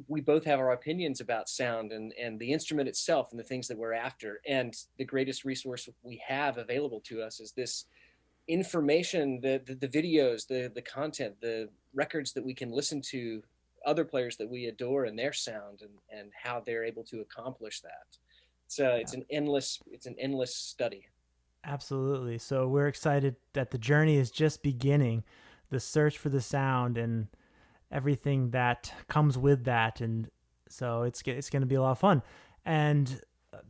we both have our opinions about sound and the instrument itself and the things that we're after. And the greatest resource we have available to us is this information, the videos, the content, the records that we can listen to other players that we adore and their sound and how they're able to accomplish that. Yeah, It's an endless study. absolutely. So we're excited that the journey is just beginning, the search for the sound and everything that comes with that. And so it's going to be a lot of fun. And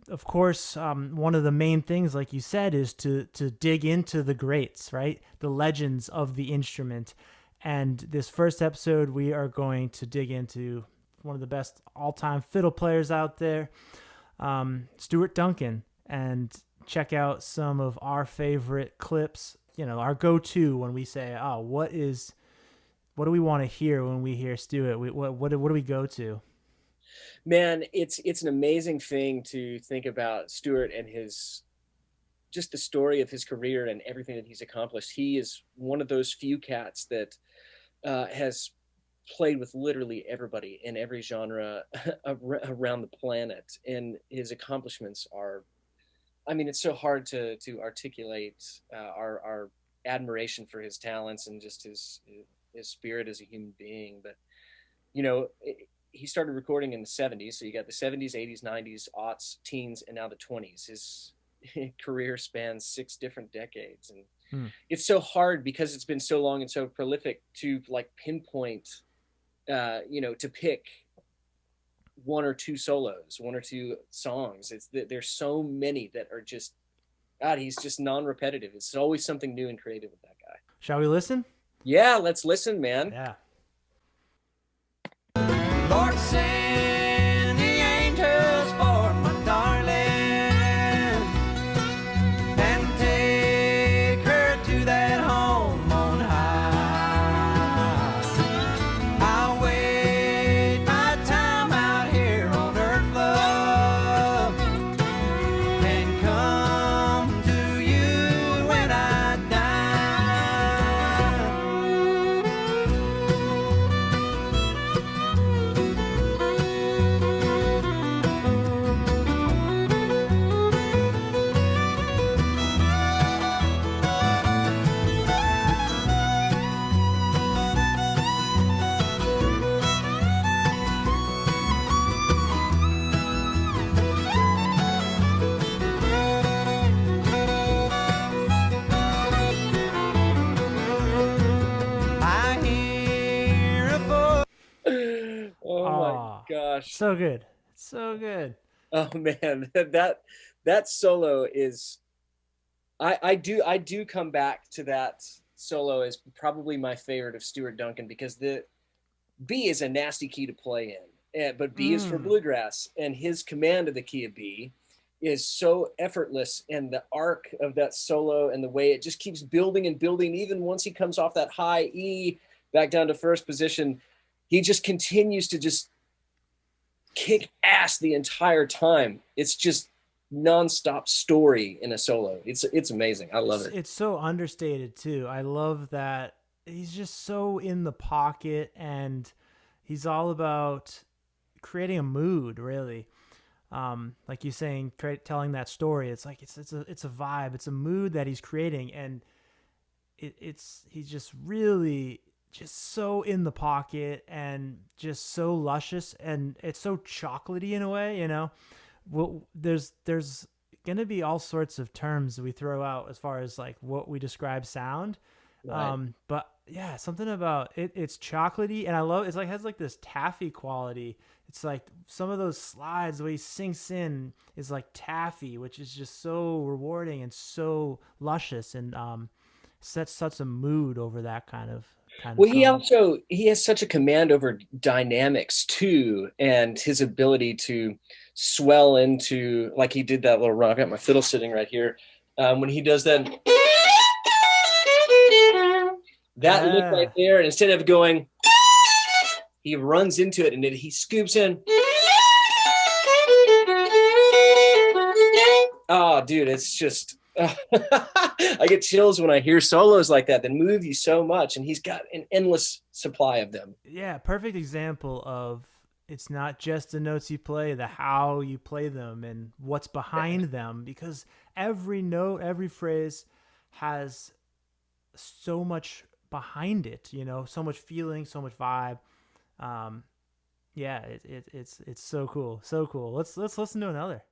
of course, one of the main things, like you said, is to dig into the greats, right? The legends of the instrument. And this first episode, we are going to dig into one of the best all-time fiddle players out there, Stuart Duncan, and check out some of our favorite clips. You know, our go-to when we say, "Oh, what do we want to hear when we hear Stuart? What do we go to?" Man, it's an amazing thing to think about Stuart and his just the story of his career and everything that he's accomplished. He is one of those few cats that has played with literally everybody in every genre around the planet, and his accomplishments are, I mean, it's so hard to articulate our admiration for his talents and just his spirit as a human being. But you know, he started recording in the 70s, so you got the 70s, 80s, 90s, aughts, teens, and now the 20s. His career spans 6 different decades, and Hmm. it's so hard because it's been so long and so prolific to like pinpoint, to pick one or two solos, one or two songs. It's there's so many that are just, God, he's just non-repetitive. It's always something new and creative with that guy. Shall we listen? Yeah, let's listen, man. Yeah. Lord, send the angels for my darling and take her to that home on high. I'll wait my time out here on earth, love, and come to you when I I hear a voice. Oh my Oh, gosh. so good. So good. Oh man, that solo is, I do come back to that solo as probably my favorite of Stuart Duncan, because the B is a nasty key to play in, but B is for Mm. bluegrass, and his command of the key of B is so effortless, and the arc of that solo and the way it just keeps building and building, even once he comes off that high E back down to first position, he just continues to just kick ass the entire time. It's just nonstop story in a solo. It's amazing. I love it. It's so understated too. I love that he's just so in the pocket, and he's all about creating a mood, really. Like you saying, telling that story. It's like it's a vibe. It's a mood that he's creating, and he's just really just so in the pocket and just so luscious, and it's so chocolatey in a way, you know. Well, there's gonna be all sorts of terms we throw out as far as like what we describe sound. Right. But yeah, something about it. It's chocolatey, and I love. It's like has like this taffy quality. It's like some of those slides the way he sinks in is like taffy, which is just so rewarding and so luscious, and sets such a mood over that kind of Well, song. he has such a command over dynamics too, and his ability to swell into, like he did that little run. I've got my fiddle sitting right here. When he does that lick right Yeah. there, and instead of going, he runs into it, and he scoops in. Oh, dude, it's just I get chills when I hear solos like that move you so much, and he's got an endless supply of them. Yeah, perfect example of It's not just the notes you play, the how you play them and what's behind them, because every note, every phrase has so much behind it, so much feeling, so much vibe. Um, yeah, it's so cool, so cool. Let's listen to another.